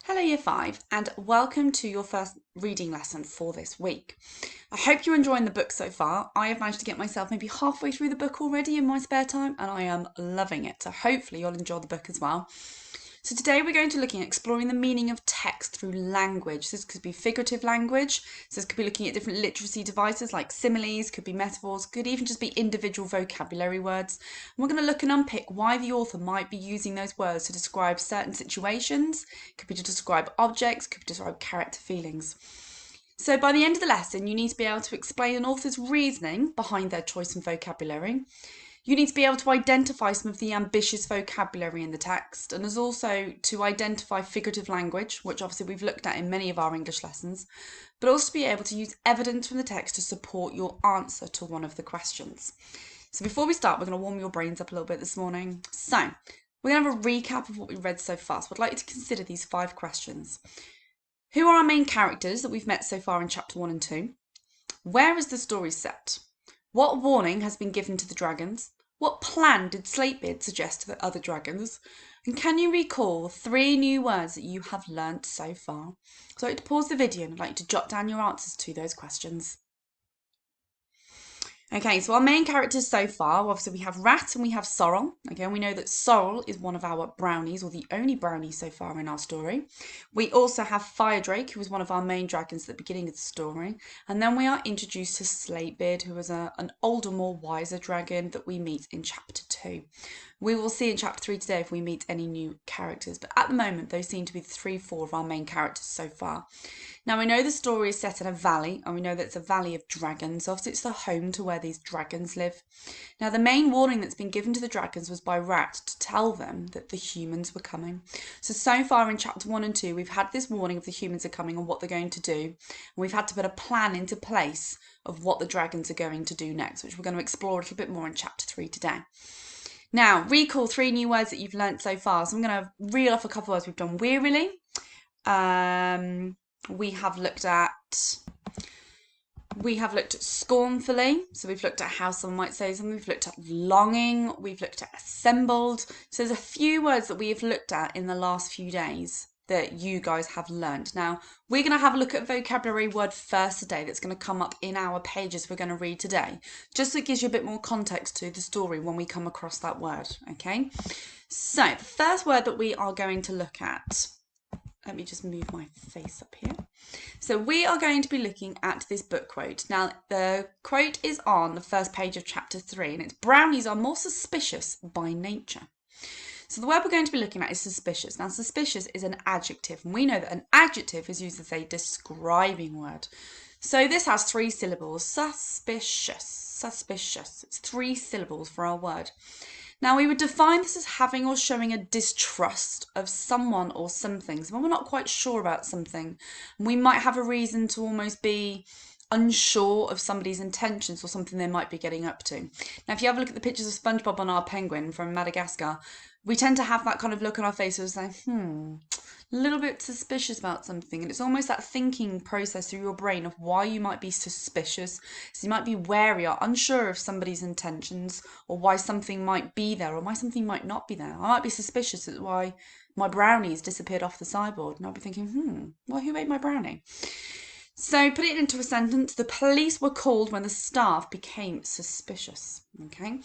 Hello Year 5 and welcome to your first reading lesson for this week. I hope you're enjoying the book so far. I have managed to get myself maybe halfway through the book already in my spare time and I am loving it. So hopefully you'll enjoy the book as well. So today we're going to be looking at exploring the meaning of text through language. This could be figurative language. So this could be looking at different literacy devices like similes, could be metaphors, could even just be individual vocabulary words. And we're going to look and unpick why the author might be using those words to describe certain situations. It could be to describe objects, could be to describe character feelings. So by the end of the lesson, you need to be able to explain an author's reasoning behind their choice in vocabulary. You need to be able to identify some of the ambitious vocabulary in the text, and as also to identify figurative language, which obviously we've looked at in many of our English lessons, but also be able to use evidence from the text to support your answer to one of the questions. So before we start, we're going to warm your brains up a little bit this morning. So we're going to have a recap of what we've read so far. So I'd like you to consider these 5 questions. Who are our main characters that we've met so far in chapter 1 and 2? Where is the story set? What warning has been given to the dragons? What plan did Slatebeard suggest to the other dragons? And can you recall 3 new words that you have learnt so far? So I'd like to pause the video and I'd like you to jot down your answers to those questions. Okay, so our main characters so far, obviously we have Rat and we have Sorrel. Okay, we know that Sorrel is one of our brownies, or the only brownie so far in our story. We also have Firedrake, who was one of our main dragons at the beginning of the story. And then we are introduced to Slatebeard, who is an older, more wiser dragon that we meet in chapter 2. We will see in chapter 3 today if we meet any new characters, but at the moment those seem to be the 3-4 of our main characters so far. Now we know the story is set in a valley, and we know that it's a valley of dragons. Obviously it's the home to where these dragons live. Now the main warning that's been given to the dragons was by Rat to tell them that the humans were coming. So far in chapter 1 and 2 we've had this warning of the humans are coming and what they're going to do, and we've had to put a plan into place of what the dragons are going to do next, which we're going to explore a little bit more in chapter 3 today. Now, recall 3 new words that you've learnt so far. So I'm going to reel off a couple of words. We've done wearily. We have looked at scornfully. So we've looked at how someone might say something. We've looked at longing. We've looked at assembled. So there's a few words that we have looked at in the last few days that you guys have learned. Now, we're going to have a look at vocabulary word first today that's going to come up in our pages we're going to read today, just so it gives you a bit more context to the story when we come across that word, okay? So, the first word that we are going to look at, let me just move my face up here. So we are going to be looking at this book quote. Now, the quote is on the first page of chapter 3, and it's brownies are more suspicious by nature. So the word we're going to be looking at is suspicious. Now, suspicious is an adjective, and we know that an adjective is used as a describing word. So this has 3 syllables. Suspicious, suspicious. It's 3 syllables for our word. Now, we would define this as having or showing a distrust of someone or something. So when we're not quite sure about something, we might have a reason to almost be unsure of somebody's intentions or something they might be getting up to. Now, if you have a look at the pictures of SpongeBob on our penguin from Madagascar, we tend to have that kind of look on our faces like, a little bit suspicious about something. And it's almost that thinking process through your brain of why you might be suspicious. So you might be wary or unsure of somebody's intentions, or why something might be there or why something might not be there. I might be suspicious at why my brownies disappeared off the sideboard. And I'll be thinking, well, who ate my brownie? So put it into a sentence. The police were called when the staff became suspicious. Okay.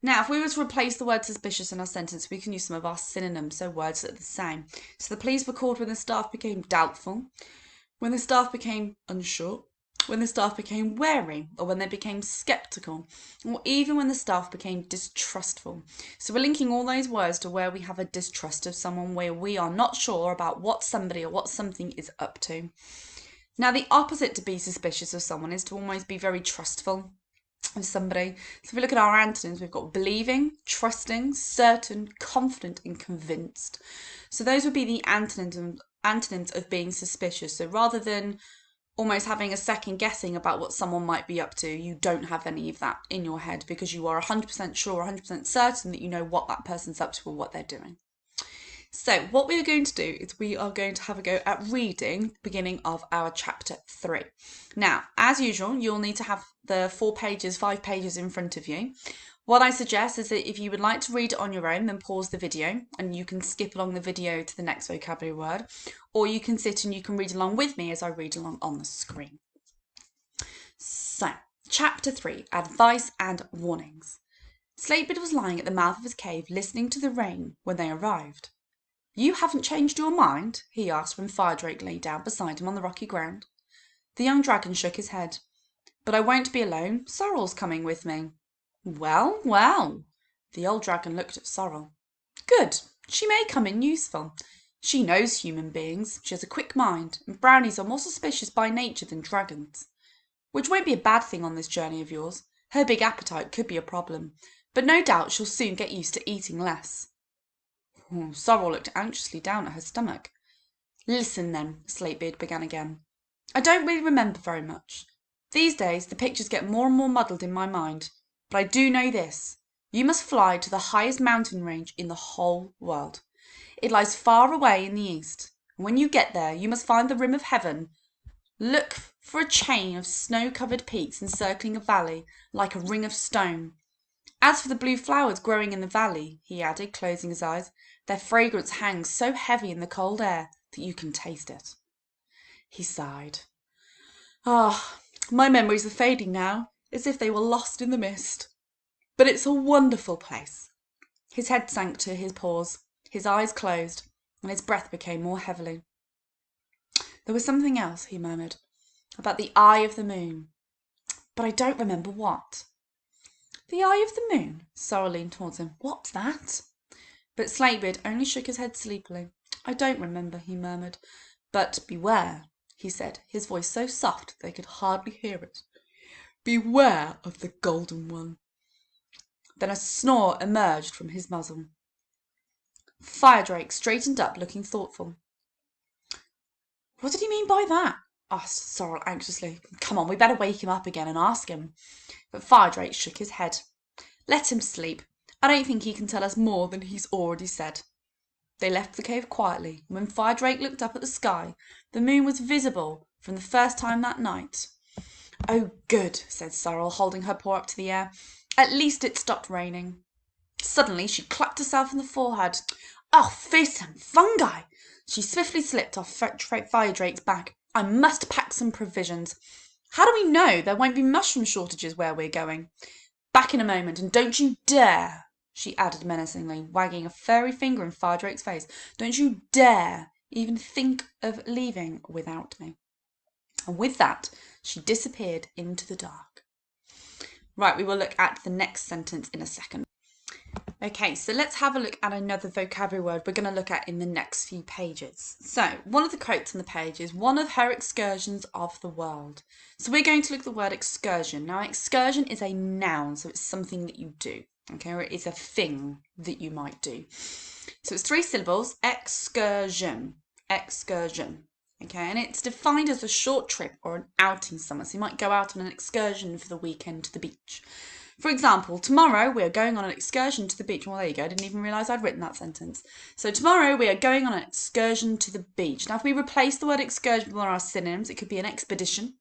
Now, if we were to replace the word suspicious in our sentence, we can use some of our synonyms, so words that are the same. So the police were called when the staff became doubtful, when the staff became unsure, when the staff became wary, or when they became sceptical, or even when the staff became distrustful. So we're linking all those words to where we have a distrust of someone, where we are not sure about what somebody or what something is up to. Now, the opposite to be suspicious of someone is to almost be very trustful of somebody. So if we look at our antonyms, we've got believing, trusting, certain, confident, and convinced. So those would be the antonyms of being suspicious. So rather than almost having a second guessing about what someone might be up to, you don't have any of that in your head because you are 100% sure, 100% certain that you know what that person's up to or what they're doing. So what we are going to do is we are going to have a go at reading the beginning of our chapter 3. Now, as usual, you'll need to have the 5 pages in front of you. What I suggest is that if you would like to read it on your own, then pause the video and you can skip along the video to the next vocabulary word, or you can sit and you can read along with me as I read along on the screen. So, Chapter 3, Advice and Warnings. Slatebird was lying at the mouth of his cave listening to the rain when they arrived. "You haven't changed your mind?" he asked when Firedrake lay down beside him on the rocky ground. The young dragon shook his head. "But I won't be alone. Sorrel's coming with me." "Well, well." The old dragon looked at Sorrel. "Good. She may come in useful. She knows human beings. She has a quick mind, and brownies are more suspicious by nature than dragons. Which won't be a bad thing on this journey of yours. Her big appetite could be a problem, but no doubt she'll soon get used to eating less." Sorrel looked anxiously down at her stomach. "Listen then," Slatebeard began again. "I don't really remember very much. These days the pictures get more and more muddled in my mind, but I do know this. You must fly to the highest mountain range in the whole world. It lies far away in the east, and when you get there you must find the rim of heaven. Look for a chain of snow-covered peaks encircling a valley like a ring of stone. As for the blue flowers growing in the valley," he added, closing his eyes, "their fragrance hangs so heavy in the cold air that you can taste it." He sighed. "Ah, my memories are fading now, as if they were lost in the mist. But it's a wonderful place." His head sank to his paws, his eyes closed, and his breath became more heavily. "There was something else," he murmured, "about the eye of the moon. But I don't remember what." "The eye of the moon?" Sorrel leaned towards him. "What's that?" But Slatebeard only shook his head sleepily. "I don't remember," he murmured. "But beware," he said, his voice so soft they could hardly hear it. "Beware of the Golden One." Then a snore emerged from his muzzle. Firedrake straightened up, looking thoughtful. "What did he mean by that?" asked Sorrel anxiously. "Come on, we better wake him up again and ask him." But Firedrake shook his head. "Let him sleep. I don't think he can tell us more than he's already said." They left the cave quietly, and when Firedrake looked up at the sky, the moon was visible for the first time that night. "Oh, good," said Sorrel, holding her paw up to the air. "At least it stopped raining." Suddenly she clapped herself on the forehead. "Oh, face and fungi!" She swiftly slipped off Firedrake's back. "I must pack some provisions. How do we know there won't be mushroom shortages where we're going? Back in a moment, and don't you dare," she added menacingly, wagging a furry finger in Firedrake's face, "don't you dare even think of leaving without me." And with that, she disappeared into the dark. Right, we will look at the next sentence in a second. Okay, so let's have a look at another vocabulary word we're going to look at in the next few pages. So, one of the quotes on the page is one of her excursions of the world. So we're going to look at the word excursion. Now, excursion is a noun, so it's something that you do, okay, or it is a thing that you might do. So it's 3 syllables, excursion, excursion. Okay, and it's defined as a short trip or an outing somewhere. So you might go out on an excursion for the weekend to the beach. For example, tomorrow we are going on an excursion to the beach. Well, there you go. I didn't even realise I'd written that sentence. So tomorrow we are going on an excursion to the beach. Now, if we replace the word excursion with one of our synonyms, it could be an expedition.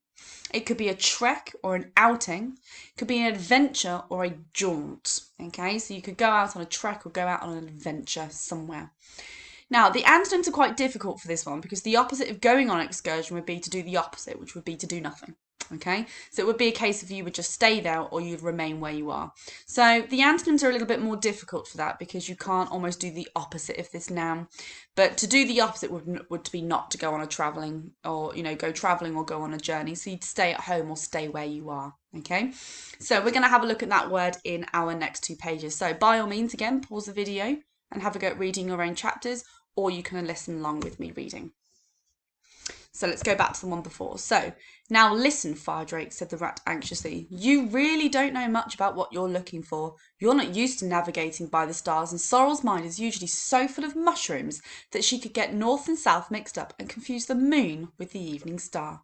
It could be a trek or an outing. It could be an adventure or a jaunt. Okay, so you could go out on a trek or go out on an adventure somewhere. Now, the antonyms are quite difficult for this one because the opposite of going on an excursion would be to do the opposite, which would be to do nothing. Okay, so it would be a case of you would just stay there or you'd remain where you are. So the antonyms are a little bit more difficult for that because you can't almost do the opposite of this noun. But to do the opposite would be not to go on a travelling or, go travelling or go on a journey. So you'd stay at home or stay where you are. Okay, so we're going to have a look at that word in our next 2 pages. So by all means, again, pause the video and have a go at reading your own chapters, or you can listen along with me reading. So let's go back to the one before. So, "Now listen, Firedrake," said the rat anxiously. "You really don't know much about what you're looking for. You're not used to navigating by the stars, and Sorrel's mind is usually so full of mushrooms that she could get north and south mixed up and confuse the moon with the evening star."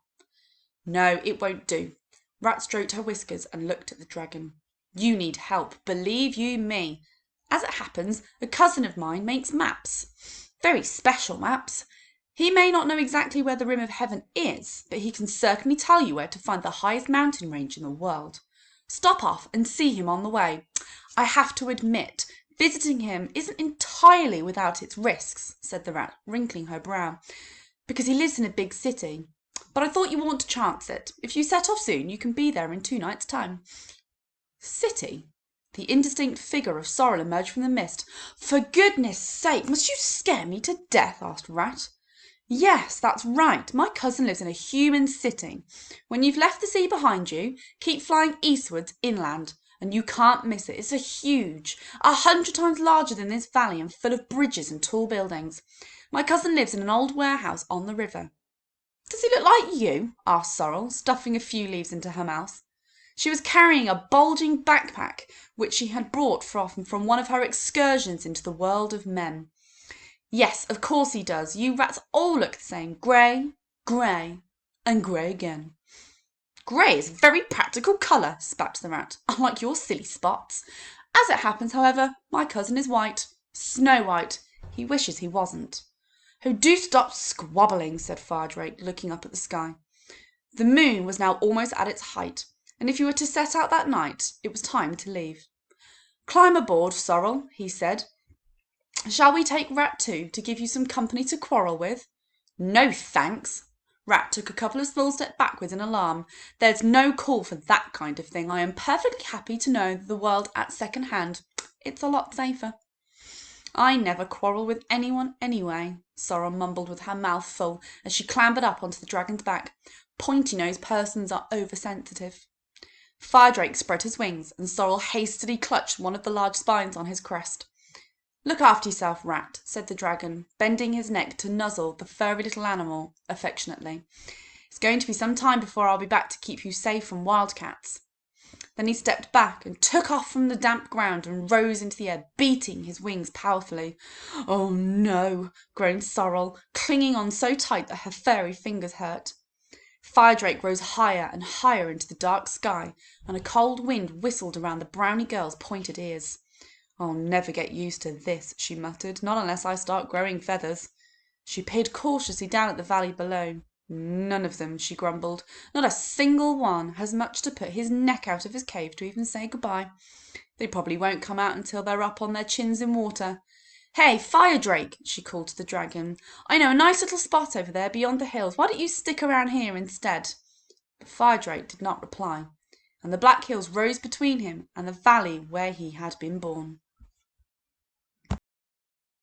"No, it won't do." Rat stroked her whiskers and looked at the dragon. "You need help, believe you me. As it happens, a cousin of mine makes maps. Very special maps. He may not know exactly where the rim of heaven is, but he can certainly tell you where to find the highest mountain range in the world. Stop off and see him on the way. I have to admit, visiting him isn't entirely without its risks, said the rat, wrinkling her brow, because he lives in a big city. But I thought you ought to chance it. If you set off soon, you can be there in 2 nights' time. City? The indistinct figure of Sorrel emerged from the mist. For goodness sake, must you scare me to death? Asked Rat. Yes, that's right. My cousin lives in a human city. When you've left the sea behind you, keep flying eastwards inland, and you can't miss it. It's huge, 100 times larger than this valley and full of bridges and tall buildings. My cousin lives in an old warehouse on the river. Does he look like you? Asked Sorrel, stuffing a few leaves into her mouth. She was carrying a bulging backpack which she had brought from one of her excursions into the world of men. Yes, of course he does. You rats all look the same. Grey, grey, and grey again. Grey is a very practical colour, spat the rat, unlike your silly spots. As it happens, however, my cousin is white. Snow White. He wishes he wasn't. Oh, do stop squabbling, said Firedrake, looking up at the sky. The moon was now almost at its height, and if you were to set out that night, it was time to leave. Climb aboard, Sorrel, he said. Shall we take Rat too, to give you some company to quarrel with? No, thanks. Rat took a couple of small steps backwards in alarm. There's no call for that kind of thing. I am perfectly happy to know the world at second hand. It's a lot safer. I never quarrel with anyone anyway, Sorrel mumbled with her mouth full as she clambered up onto the dragon's back. Pointy-nosed persons are oversensitive. Firedrake spread his wings, and Sorrel hastily clutched one of the large spines on his crest. Look after yourself, Rat, said the dragon, bending his neck to nuzzle the furry little animal affectionately. It's going to be some time before I'll be back to keep you safe from wildcats. Then he stepped back and took off from the damp ground and rose into the air, beating his wings powerfully. Oh no, groaned Sorrel, clinging on so tight that her furry fingers hurt. Firedrake rose higher and higher into the dark sky, and a cold wind whistled around the brownie girl's pointed ears. I'll never get used to this, she muttered, not unless I start growing feathers. She peered cautiously down at the valley below. None of them, she grumbled. Not a single one has much to put his neck out of his cave to even say goodbye. They probably won't come out until they're up on their chins in water. Hey, Firedrake, she called to the dragon. I know a nice little spot over there beyond the hills. Why don't you stick around here instead? But Firedrake did not reply, and the black hills rose between him and the valley where he had been born.